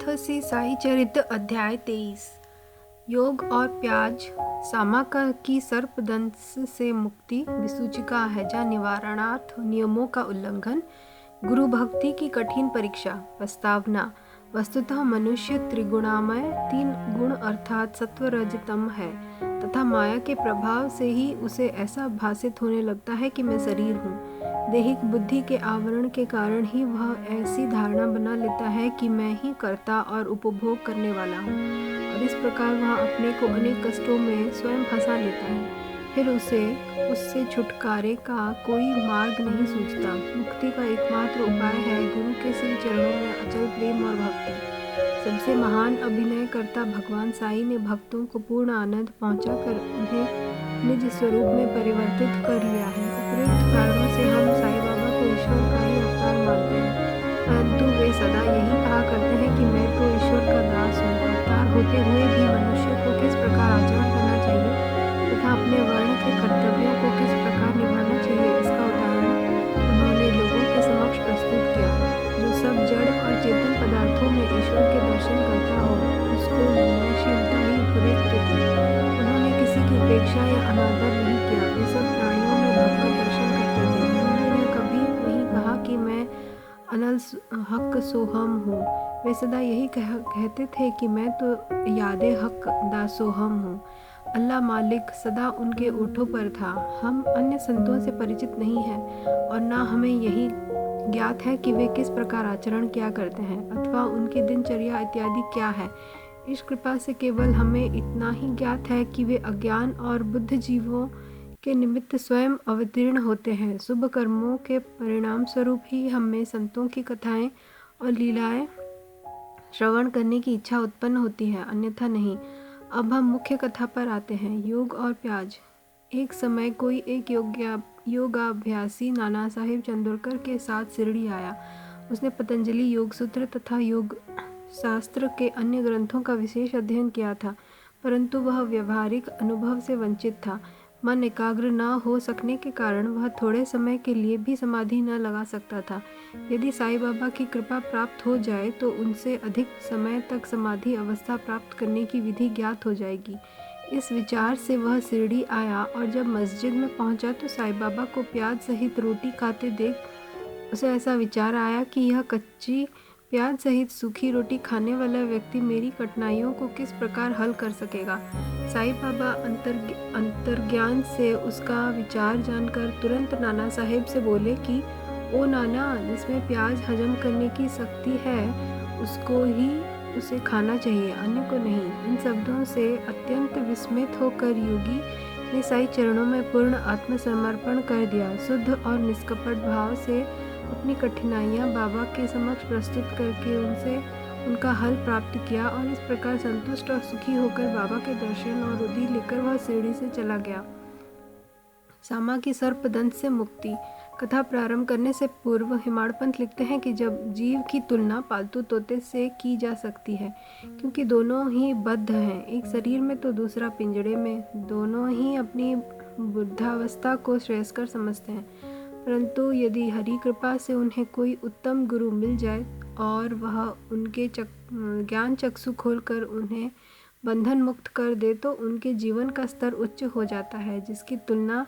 पथ श्री साई चरित्र अध्याय 23। योग और प्याज सामा की सर्पदंश से मुक्ति विसूचिका हैजा निवारणार्थ नियमों का उल्लंघन गुरु भक्ति की कठिन परीक्षा प्रस्तावना। वस्तुतः मनुष्य त्रिगुणामय 3 गुण अर्थात सत्व रज तम है तथा माया के प्रभाव से ही उसे ऐसा भासित होने लगता है कि मैं शरीर हूँ। दैहिक बुद्धि के आवरण के कारण ही वह ऐसी धारणा बना लेता है कि मैं ही कर्ता और उपभोग करने वाला हूँ और इस प्रकार वह अपने को अनेक कष्टों में स्वयं फंसा लेता है। फिर उससे छुटकारे का कोई मार्ग नहीं सूझता। मुक्ति का एकमात्र उपाय है गुरु के श्री चरणों में अचल प्रेम और भक्ति। सबसे महान अभिनयकर्ता भगवान साई ने भक्तों को पूर्ण आनंद पहुंचाकर उन्हें निज स्वरूप में परिवर्तित कर लिया है। उपयुक्त कारणों से हम साई बाबा को ईश्वर का ही अवतार मानते हैं, परंतु वे सदा यही कहा करते हैं कि मैं तो ईश्वर का दास हूँ। अवतार होते हुए भी मनुष्य को किस प्रकार आचरण करना चाहिए तथा अपने वर्ण के कर्तव्यों को किस प्रकार निभाना चाहिए, इसका उदाहरण उन्होंने लोगों के समक्ष प्रस्तुत किया। जो सब जड़ और चेतन पदार्थों में ईश्वर के दर्शन करता हो उसको विनयशीलता ही उपयुक्त थी। उन्होंने किसी की उपेक्षा या अनादर नहीं किया। वे सब प्राणियों में भगवत दर्शन करते थे। उन्होंने कभी नहीं कहा कि मैं अनल हक सोहम हूँ। वे सदा यही कहते थे कि मैं तो यादे हक दासोहम हूँ। अल्लाह मालिक सदा उनके ओठों पर था। हम अन्य संतों से परिचित नहीं हैं और न हमें यही ज्ञात है कि वे किस प्रकार आचरण किया करते हैं अथवा उनकी दिनचर्या इत्यादि क्या है। इस कृपा से केवल हमें इतना ही ज्ञात है कि वे अज्ञान और बुद्ध जीवों के निमित्त स्वयं अवतीर्ण होते हैं। शुभ कर्मों के परिणाम स्वरूप ही हमें संतों की कथाएं और लीलाएं श्रवण करने की इच्छा उत्पन्न होती है, अन्यथा नहीं। अब हम मुख्य कथा पर आते हैं। योग और प्याज। एक समय कोई एक योगाभ्यासी नाना साहेब चंदोरकर के साथ शिरडी आया। उसने पतंजलि योग सूत्र तथा योग शास्त्र के अन्य ग्रंथों का विशेष अध्ययन किया था, परंतु वह व्यवहारिक अनुभव से वंचित था। मन एकाग्र न हो सकने के कारण वह थोड़े समय के लिए भी समाधि न लगा सकता था। यदि साईं बाबा की कृपा प्राप्त हो जाए तो उनसे अधिक समय तक समाधि अवस्था प्राप्त करने की विधि ज्ञात हो जाएगी। इस विचार से वह शिरडी आया और जब मस्जिद में पहुंचा तो साईं बाबा को प्याज सहित रोटी खाते देख उसे ऐसा विचार आया कि यह कच्ची प्याज सहित सूखी रोटी खाने वाला व्यक्ति मेरी कठिनाइयों को किस प्रकार हल कर सकेगा। साईं बाबा अंतर्ज्ञान से उसका विचार जानकर तुरंत नाना साहेब से बोले कि ओ नाना, जिसमें प्याज हजम करने की शक्ति है उसको ही उसे खाना चाहिए, अन्य को नहीं। इन शब्दों से अत्यंत विस्मित होकर योगी ने साईं चरणों में पूर्ण आत्मसमर्पण कर दिया। शुद्ध और निष्कपट भाव से अपनी कठिनाइयाँ बाबा के समक्ष प्रस्तुत करके उनसे उनका हल प्राप्त किया और इस प्रकार संतुष्ट और सुखी होकर बाबा के दर्शन और उदी लेकर वह शिरडी से चला गया। सामा की सर्पदंश से मुक्ति। कथा प्रारंभ करने से पूर्व हिमाड़पंत लिखते हैं कि जब जीव की तुलना पालतू तोते से की जा सकती है, क्योंकि दोनों ही बद्ध हैं, एक शरीर में तो दूसरा पिंजड़े में। दोनों ही अपनी बुद्धावस्था को श्रेयस्कर समझते हैं, परंतु यदि हरि कृपा से उन्हें कोई उत्तम गुरु मिल जाए और वह उनके ज्ञान चक्षु खोलकर उन्हें बंधन मुक्त कर दे तो उनके जीवन का स्तर उच्च हो जाता है, जिसकी तुलना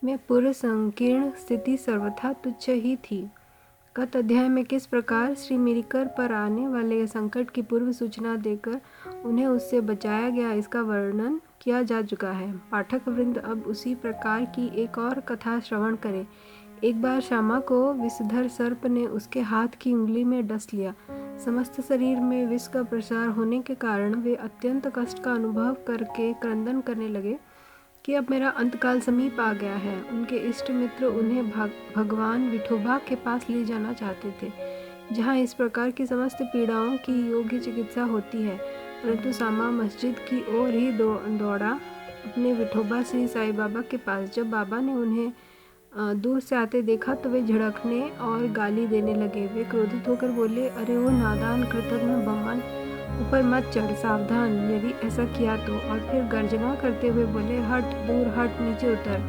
में पूर्व संकीर्ण स्थिति सर्वथा तुच्छ ही थी। गत अध्याय में किस प्रकार श्री मिरिकर पर आने वाले संकट की पूर्व सूचना देकर उन्हें उससे बचाया गया, इसका वर्णन किया जा चुका है। पाठक वृंद अब उसी प्रकार की एक और कथा श्रवण करें। एक बार श्यामा को विषधर सर्प ने उसके हाथ की उंगली में डस लिया। समस्त शरीर में विष का प्रसार होने के कारण वे अत्यंत कष्ट का अनुभव करके क्रंदन करने लगे कि अब मेरा अंतकाल समीप आ गया है। उनके इष्ट मित्र उन्हें भगवान विठोबा के पास ले जाना चाहते थे, जहाँ इस प्रकार की समस्त पीड़ाओं की योग्य चिकित्सा होती है, परंतु सामा मस्जिद की ओर ही दौड़ा अपने विठोबा श्री साईं बाबा के पास। जब बाबा ने उन्हें दूर से आते देखा तो वे झिड़कने और गाली देने लगे। वे क्रोधित होकर बोले, अरे वो नादान कृतघ्न बमन, ऊपर मत चढ़, सावधान, यदि ऐसा किया तो। और फिर गर्जना करते हुए बोले, हट, दूर हट, नीचे उतर।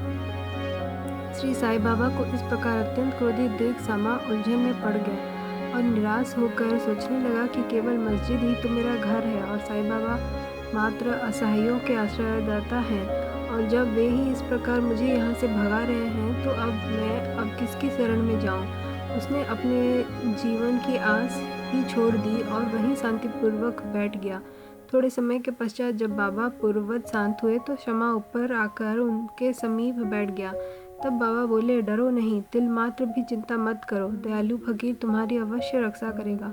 श्री साईं बाबा को इस प्रकार अत्यंत क्रोधित देख सामा उलझन में पड़ गया और निराश होकर सोचने लगा कि केवल मस्जिद ही तो मेरा घर है और साईं बाबा मात्र असहायों के आश्रयदाता हैं, और जब वे ही इस प्रकार मुझे यहाँ से भगा रहे हैं तो अब किसकी शरण में जाऊँ। उसने अपने जीवन की आस ही छोड़ दी और वहीं शांतिपूर्वक बैठ गया। थोड़े समय के पश्चात जब बाबा पूर्ववत शांत हुए तो शमा ऊपर आकर उनके समीप बैठ गया। तब बाबा बोले, डरो नहीं, तिल मात्र भी चिंता मत करो, दयालु फकीर तुम्हारी अवश्य रक्षा करेगा।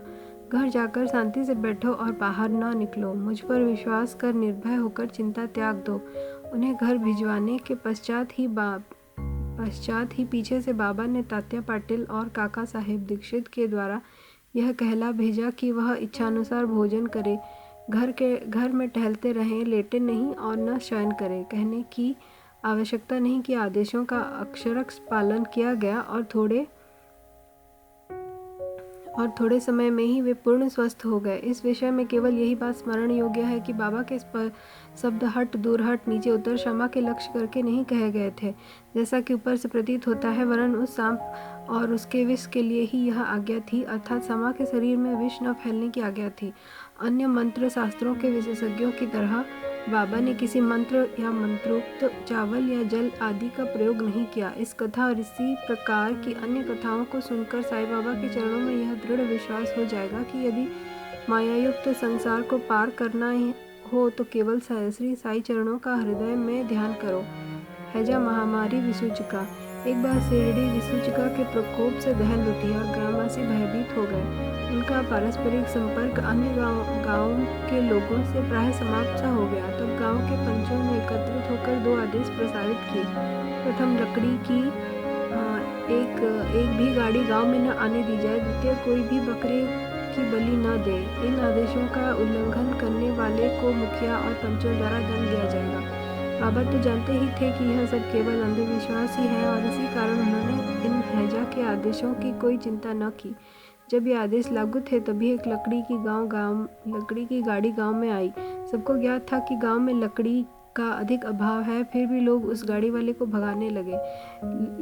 घर जाकर शांति से बैठो और बाहर न निकलो। मुझ पर विश्वास कर निर्भय होकर चिंता त्याग दो। उन्हें घर भिजवाने के पश्चात ही पीछे से बाबा ने तात्या पाटिल और काका साहेब दीक्षित के द्वारा यह कहला भेजा कि वह इच्छानुसार भोजन करे, घर में टहलते रहें, लेटे नहीं और न शयन करें। कहने की आवश्यकता नहीं कि आदेशों का अक्षरशः पालन किया गया और थोड़े समय में ही वे पूर्ण स्वस्थ हो गए। इस विषय में केवल यही बात स्मरण योग्य है कि बाबा के शब्द हट, दूर हट, नीचे उतर शमा के लक्ष्य करके नहीं कहे गए थे, जैसा कि ऊपर से प्रतीत होता है, वरन उस सांप और उसके विष के लिए ही यह आज्ञा थी, अर्थात शमा के शरीर में विष न फैलने की आज्ञा थी। अन्य मंत्र शास्त्रों के विशेषज्ञों की तरह बाबा ने किसी मंत्र या मंत्रोक्त चावल या जल आदि का प्रयोग नहीं किया। इस कथा और इसी प्रकार की अन्य कथाओं को सुनकर साईं बाबा के चरणों में यह दृढ़ विश्वास हो जाएगा कि यदि मायायुक्त संसार को पार करना हो तो केवल श्री साईं चरणों का हृदय में ध्यान करो। हैजा महामारी विसूचिका। एक बार शिरडी विसूचिका के प्रकोप से दहल उठी और ग्रामवासी भयभीत हो गए। उनका पारस्परिक संपर्क अन्य गाँव के लोगों से प्राय समाप्त सा हो गया। तब गांव के पंचों ने एकत्रित होकर 2 आदेश प्रसारित किए। प्रथम, लकड़ी की एक भी गाड़ी गांव में न आने दी जाए। द्वितीय, कोई भी बकरे की बलि न दे। इन आदेशों का उल्लंघन करने वाले को मुखिया और पंचों द्वारा दंड दिया जाएगा। बाबा तो जानते ही थे कि यह सब केवल अंधविश्वास ही है और इसी कारण उन्होंने इन हैजा के आदेशों की कोई चिंता न की। जब ये आदेश लागू थे तभी एक लकड़ी की गाड़ी गांव में आई। सबको ज्ञात था कि गांव में लकड़ी का अधिक अभाव है, फिर भी लोग उस गाड़ी वाले को भगाने लगे।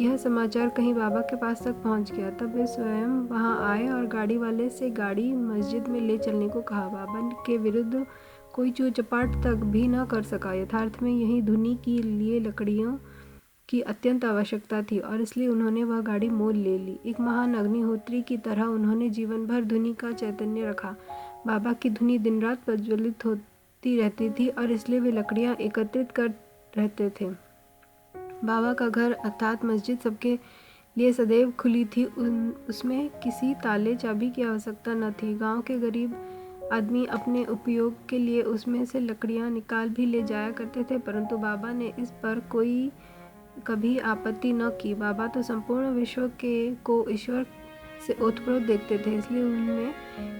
यह समाचार कहीं बाबा के पास तक पहुंच गया। तब वे स्वयं वहां आए और गाड़ी वाले से गाड़ी मस्जिद में ले चलने को कहा। बाबा के विरुद्ध कोई चूर चपाट तक भी न कर सका। यथार्थ में यही धुनी के लिए लकड़ियों की अत्यंत आवश्यकता थी और इसलिए उन्होंने वह गाड़ी मोल ले ली। एक महान अग्निहोत्री की तरह उन्होंने जीवन भर धुनी का चैतन्य रखा। बाबा की धुनी दिन रात प्रज्वलित होती रहती थी और इसलिए वे लकड़ियां एकत्रित कर रहते थे। बाबा का घर अर्थात मस्जिद सबके लिए सदैव खुली थी। उसमें किसी ताले चाबी की आवश्यकता न थी। गांव के गरीब आदमी अपने उपयोग के लिए उसमें से लकड़ियां निकाल भी ले जाया करते थे, परंतु बाबा ने इस पर कभी आपत्ति न की। बाबा तो संपूर्ण विश्व को ईश्वर से ओतप्रोत देखते थे, इसलिए उनमें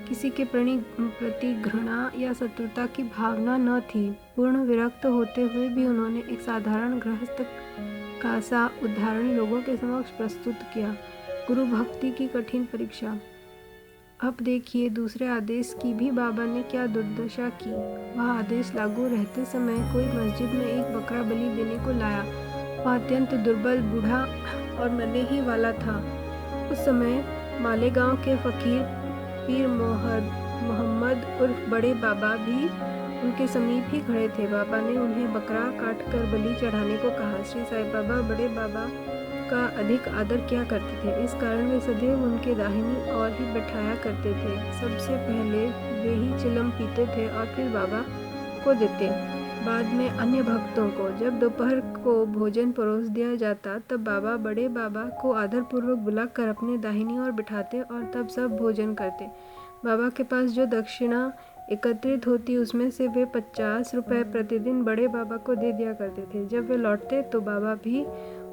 किसी के प्रति घृणा या शत्रुता की भावना न थी। पूर्ण विरक्त होते हुए भी उन्होंने एक साधारण गृहस्थ का सा उदाहरण लोगों के समक्ष प्रस्तुत किया। गुरु भक्ति की कठिन परीक्षा। अब देखिए दूसरे आदेश की भी बाबा ने क्या दुर्दशा की। वह आदेश लागू रहते समय कोई मस्जिद में एक बकरा बलि देने को लाया। वह अत्यंत दुर्बल, बूढ़ा और मरने ही वाला था। उस समय मालेगांव के फकीर पीर मोहम्मद उर्फ बड़े बाबा भी उनके समीप ही खड़े थे। बाबा ने उन्हें बकरा काट कर बलि चढ़ाने को कहा। श्री साईं बाबा बड़े बाबा का अधिक आदर किया करते थे, इस कारण वे सदैव उनके दाहिनी ओर ही बैठाया करते थे। सबसे पहले वे ही चिलम पीते थे और फिर बाबा को देते, बाद में अन्य भक्तों को। जब दोपहर को भोजन परोस दिया जाता तब बाबा बड़े बाबा को आदरपूर्वक बुलाकर अपने दाहिनी ओर बिठाते और तब सब भोजन करते। बाबा के पास जो दक्षिणा एकत्रित होती उसमें से वे 50 रुपये प्रतिदिन बड़े बाबा को दे दिया करते थे। जब वे लौटते तो बाबा भी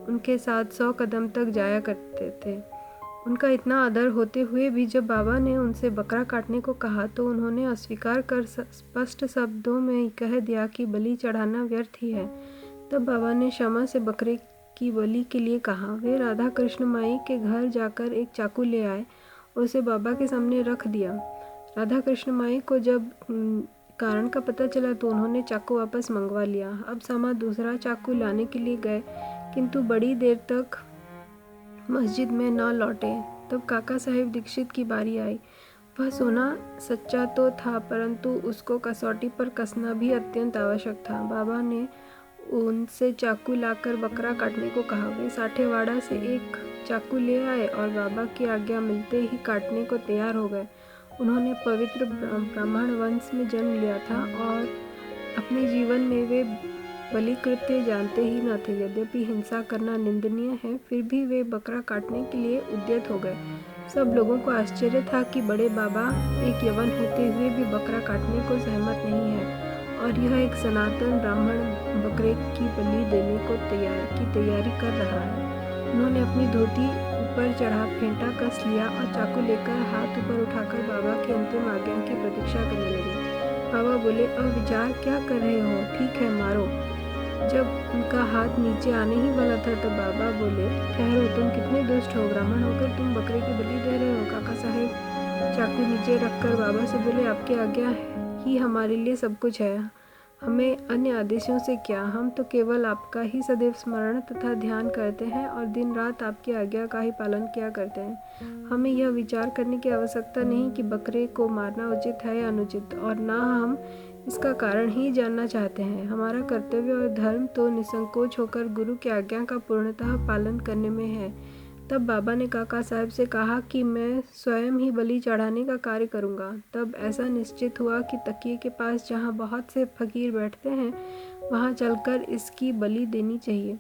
उनके साथ 100 कदम तक जाया करते थे। उनका इतना आदर होते हुए भी जब बाबा ने उनसे बकरा काटने को कहा तो उन्होंने अस्वीकार कर स्पष्ट शब्दों में कह दिया कि बलि चढ़ाना व्यर्थ ही है। तब बाबा ने शमा से बकरे की बलि के लिए कहा। वे राधा कृष्ण माई के घर जाकर एक चाकू ले आए और उसे बाबा के सामने रख दिया। राधा कृष्ण माई को जब कारण का पता चला तो उन्होंने चाकू वापस मंगवा लिया। अब शमा दूसरा चाकू लाने के लिए गए, किंतु बड़ी देर तक मस्जिद में न लौटे। तब काका साहेब दीक्षित की बारी आई। वह सोना सच्चा तो था, परंतु उसको कसौटी पर कसना भी अत्यंत आवश्यक था। बाबा ने उनसे चाकू लाकर बकरा काटने को कहा। वे साठेवाड़ा से एक चाकू ले आए और बाबा की आज्ञा मिलते ही काटने को तैयार हो गए। उन्होंने पवित्र ब्राह्मण वंश में जन्म लिया था और अपने जीवन में वे बलिकृत्य जानते ही न थे। यद्यपि हिंसा करना निंदनीय है, फिर भी वे बकरा काटने के लिए उद्यत हो गए। सब लोगों को आश्चर्य था कि बड़े बाबा एक यवन होते हुए भी बकरा काटने को सहमत नहीं है और यह एक सनातन ब्राह्मण बकरे की बलि देने को तैयारी कर रहा है। उन्होंने अपनी धोती ऊपर चढ़ा फेंटा कस लिया और चाकू लेकर हाथ ऊपर उठाकर बाबा की अंतिम आज्ञा की प्रतीक्षा करने लगे। बाबा बोले, अब विचार क्या कर रहे हो? ठीक है, मारो। जब उनका हाथ नीचे आने ही वाला था तब बाबा बोले, ठहरो, तुम कितने दुष्ट हो। ब्राह्मण होकर तुम बकरे की बलि दे रहे हो। काका साहेब चाकू नीचे रखकर बाबा से बोले, आपकी आज्ञा ही हमारे लिए सब कुछ है। हमें अन्य आदेशों से क्या, हम तो केवल आपका ही सदैव स्मरण तथा ध्यान करते हैं और दिन रात आपकी आज्ञा का ही पालन किया करते हैं। हमें यह विचार करने की आवश्यकता नहीं कि बकरे को मारना उचित है या अनुचित, और ना हम इसका कारण ही जानना चाहते हैं। हमारा कर्तव्य और धर्म तो निसंकोच होकर गुरु की आज्ञा का पूर्णतः पालन करने में है। तब बाबा ने काका साहब से कहा कि मैं स्वयं ही बलि चढ़ाने का कार्य करूंगा। तब ऐसा निश्चित हुआ कि तकिए के पास जहाँ बहुत से फकीर बैठते हैं, वहाँ चलकर इसकी बलि देनी चाहिए।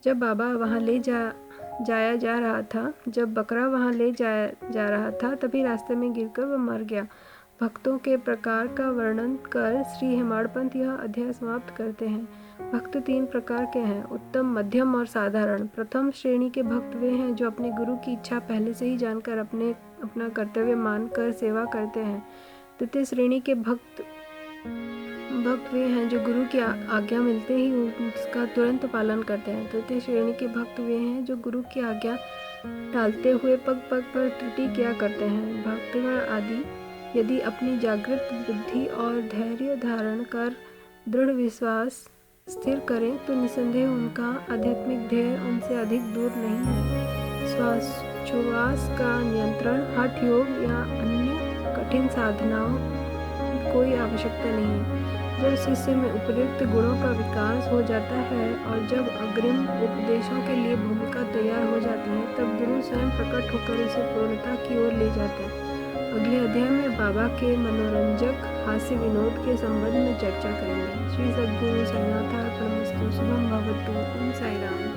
जब बाबा वहाँ ले जाया जा रहा था, जब बकरा वहाँ ले जाया जा रहा था, तभी रास्ते में गिरकर वह मर गया। भक्तों के प्रकार का वर्णन कर श्री हेमाडपंत यह अध्याय समाप्त करते हैं। भक्त 3 प्रकार के हैं, उत्तम, मध्यम और साधारण। प्रथम श्रेणी के भक्त वे हैं जो अपने गुरु की इच्छा पहले से ही जानकर अपना कर्तव्य मानकर सेवा करते हैं। द्वितीय श्रेणी के भक्त वे हैं जो गुरु की आज्ञा मिलते ही उसका तुरंत पालन करते हैं। तृतीय श्रेणी के भक्त वे हैं जो गुरु की आज्ञा टालते हुए पग पग पर त्रुटि किया करते हैं। भक्तगण आदि यदि अपनी जागृत बुद्धि और धैर्य धारण कर दृढ़ विश्वास स्थिर करें तो निसंदेह उनका आध्यात्मिक ध्येय उनसे अधिक दूर नहीं है। श्वासोच्छ्वास का नियंत्रण, हठ योग या अन्य कठिन साधनाओं की कोई आवश्यकता नहीं है। जब शिष्य में उपयुक्त गुणों का विकास हो जाता है और जब अग्रिम उपदेशों के लिए भूमिका तैयार हो जाती है, तब गुरु स्वयं प्रकट होकर उसे पूर्णता की ओर ले जाते हैं। अगले अध्याय में बाबा के मनोरंजक हास्य विनोद के संबंध में चर्चा करेंगे। श्री सद्गुरु साईनाथार्पणमस्तु। शुभम भवतु। ओम साई राम।